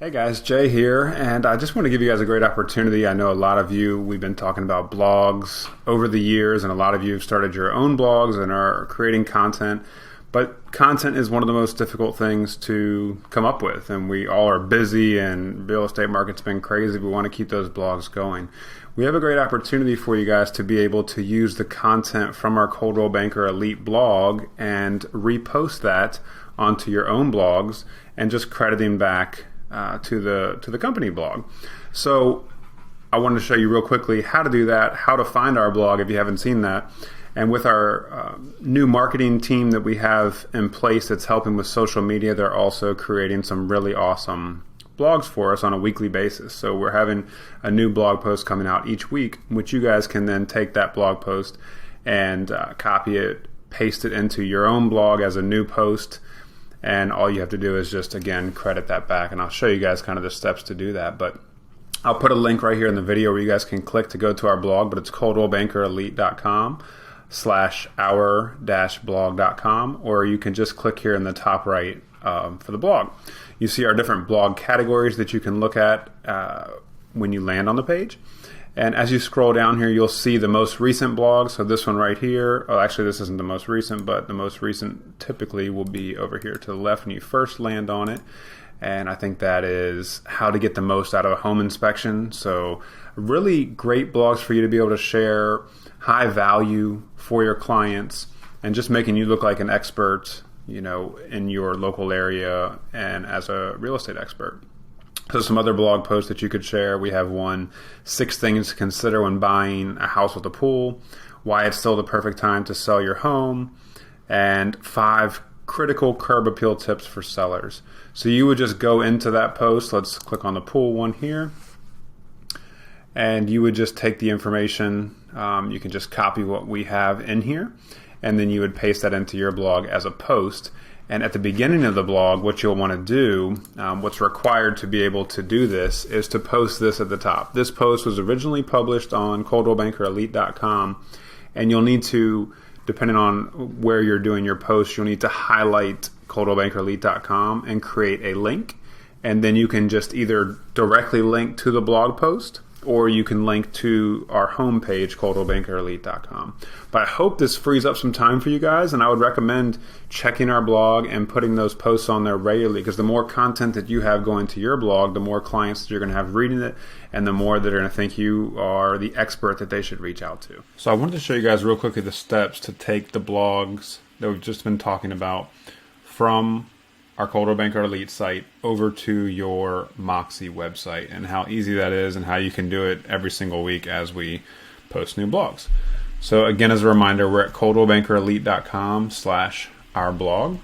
Hey guys, Jay here, and I just want to give you guys a great opportunity. I know a lot of you, we've been talking about blogs over the years, and a lot of you have started your own blogs and are creating content, but content is one of the most difficult things to come up with, and we all are busy, and real estate market's been crazy. We want to keep those blogs going. We have a great opportunity for you guys to be able to use the content from our Coldwell Banker Elite blog and repost that onto your own blogs and just crediting back to the company blog. So I wanted to show you real quickly how to do that, how to find our blog if you haven't seen that. And with our new marketing team that we have in place that's helping with social media, they're also creating some really awesome blogs for us on a weekly basis. So we're having a new blog post coming out each week, which you guys can then take that blog post and copy it, paste it into your own blog as a new post. And all you have to do is just, again, credit that back. And I'll show you guys kind of the steps to do that. But I'll put a link right here in the video where you guys can click to go to our blog. But it's coldwellbankerelite.com/our-blog.com. Or you can just click here in the top right for the blog. You see our different blog categories that you can look at when you land on the page. And as you scroll down here, you'll see the most recent blog. So this one right here, oh, actually this isn't the most recent, but the most recent typically will be over here to the left when you first land on it. And I think that is how to get the most out of a home inspection. So really great blogs for you to be able to share, high value for your clients, and just making you look like an expert, you know, in your local area and as a real estate expert. So some other blog posts that you could share. We have one, 6 things to consider when buying a house with a pool, why it's still the perfect time to sell your home, and 5 critical curb appeal tips for sellers. So you would just go into that post. Let's click on the pool one here. And you would just take the information. You can just copy what we have in here, and then you would paste that into your blog as a post. And at the beginning of the blog, what you'll want to do, what's required to be able to do this, is to post this at the top. This post was originally published on coldwellbankerelite.com, and you'll need to, depending on where you're doing your post, you'll need to highlight coldwellbankerelite.com and create a link. And then you can just either directly link to the blog post, or you can link to our homepage, coldwellbankerelite.com. But I hope this frees up some time for you guys, and I would recommend checking our blog and putting those posts on there regularly, because the more content that you have going to your blog, the more clients that you're going to have reading it, and the more that are going to think you are the expert that they should reach out to. So I wanted to show you guys real quickly the steps to take the blogs that we've just been talking about from our Coldwell Banker Elite site over to your Moxie website, and how easy that is and how you can do it every single week as we post new blogs. So again, as a reminder, we're at coldwellbankerelite.com/our-blog,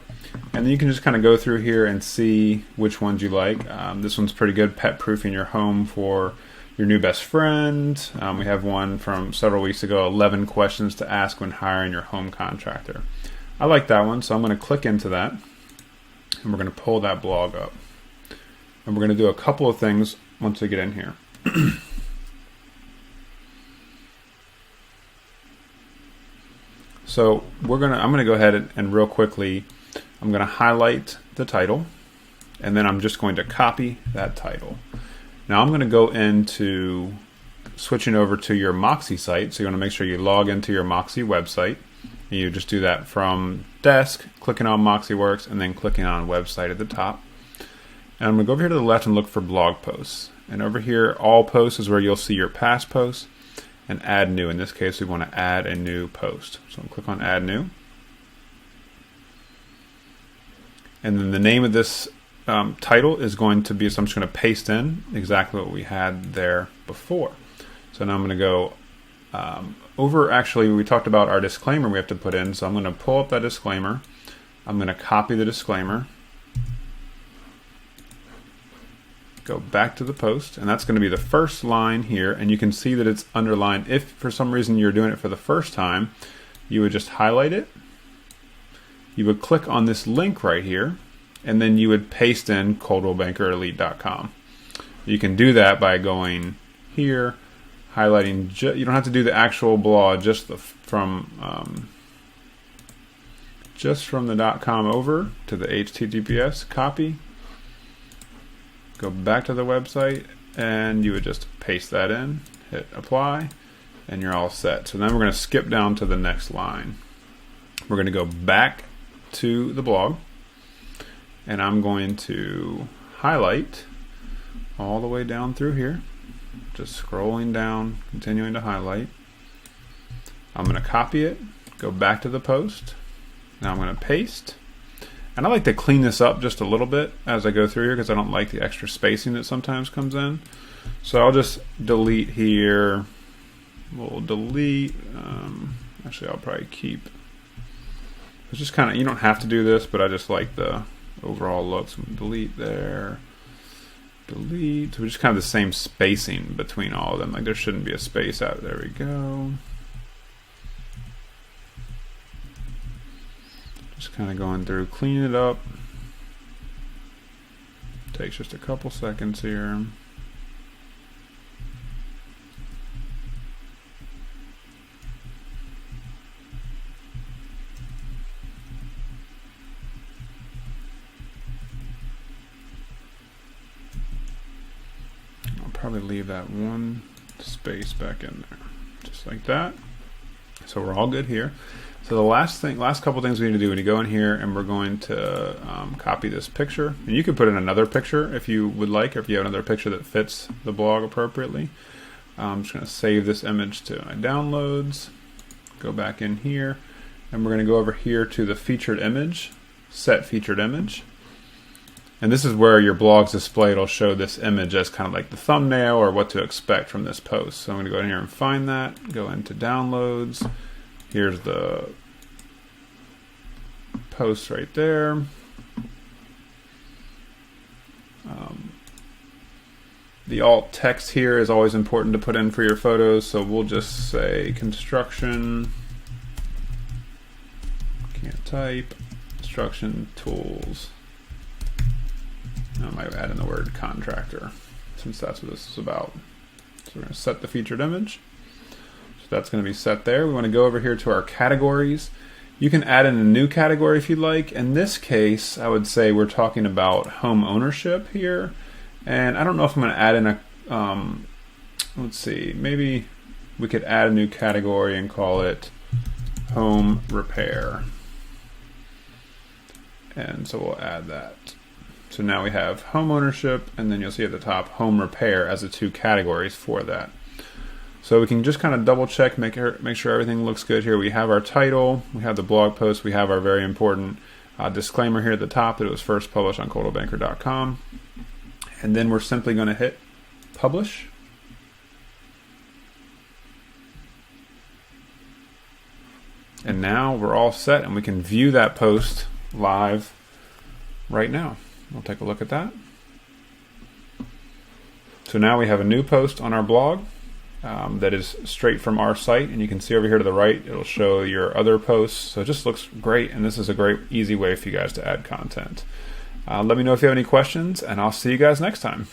and then you can just kind of go through here and see which ones you like. This one's pretty good, pet proofing your home for your new best friend. We have one from several weeks ago, 11 questions to ask when hiring your home contractor. I like that one, so I'm going to click into that. And we're going to pull that blog up. And we're going to do a couple of things once we get in here. So I'm going to go ahead and real quickly, I'm going to highlight the title, and then I'm just going to copy that title. Now I'm going to go into switching over to your Moxie site. So you want to make sure you log into your Moxie website. And you just do that from desk, clicking on Moxie Works, and then clicking on website at the top. And I'm going to go over here to the left and look for blog posts. And over here, all posts is where you'll see your past posts, and add new. In this case, we want to add a new post. So I'll click on add new. And then the name of this title is going to be, so I'm just going to paste in exactly what we had there before. So now I'm going to go actually, we talked about our disclaimer we have to put in, so I'm going to pull up that disclaimer. I'm going to copy the disclaimer, go back to the post, and that's going to be the first line here, and you can see that it's underlined. If for some reason you're doing it for the first time, you would just highlight it, you would click on this link right here, and then you would paste in coldwellbankerelite.com. You can do that by going here, highlighting, you don't have to do the actual blog, just from the .com over to the HTTPS, copy, go back to the website, and you would just paste that in, hit apply, and you're all set. So then we're going to skip down to the next line. We're going to go back to the blog, and I'm going to highlight all the way down through here, just scrolling down, continuing to highlight. I'm going to copy it, go back to the post. Now I'm going to paste. And I like to clean this up just a little bit as I go through here because I don't like the extra spacing that sometimes comes in. So I'll just delete here. We'll delete. Actually, I'll probably keep. It's just kind of, you don't have to do this, but I just like the overall look. So delete there. Delete. So just kind of the same spacing between all of them. Like there shouldn't be a space out. There we go. Just kind of going through, cleaning it up. Takes just a couple seconds here. I'll probably leave that one space back in there, just like that. So we're all good here. So the last couple things we need to do, we need to go in here and we're going to copy this picture. And you can put in another picture if you would like, or if you have another picture that fits the blog appropriately. I'm just going to save this image to my downloads, go back in here, and we're going to go over here to the featured image, set featured image. And this is where your blog's display, it'll show this image as kind of like the thumbnail or what to expect from this post. So I'm going to go in here and find that, go into downloads. Here's the post right there. The alt text here is always important to put in for your photos, so we'll just say construction, can't type, construction tools. I might add in the word contractor, since that's what this is about. So we're going to set the featured image. So that's going to be set there. We want to go over here to our categories. You can add in a new category if you'd like. In this case, I would say we're talking about home ownership here. And I don't know if I'm going to add in a, let's see, maybe we could add a new category and call it home repair. And so we'll add that. So now we have home ownership, and then you'll see at the top home repair as the two categories for that. So we can just kind of double check, make sure everything looks good here. We have our title, we have the blog post, we have our very important disclaimer here at the top that it was first published on coldwellbanker.com. And then we're simply going to hit publish. And now we're all set, and we can view that post live right now. We'll take a look at that. So now we have a new post on our blog that is straight from our site, and you can see over here to the right it'll show your other posts. So it just looks great, and this is a great easy way for you guys to add content. Let me know if you have any questions, and I'll see you guys next time.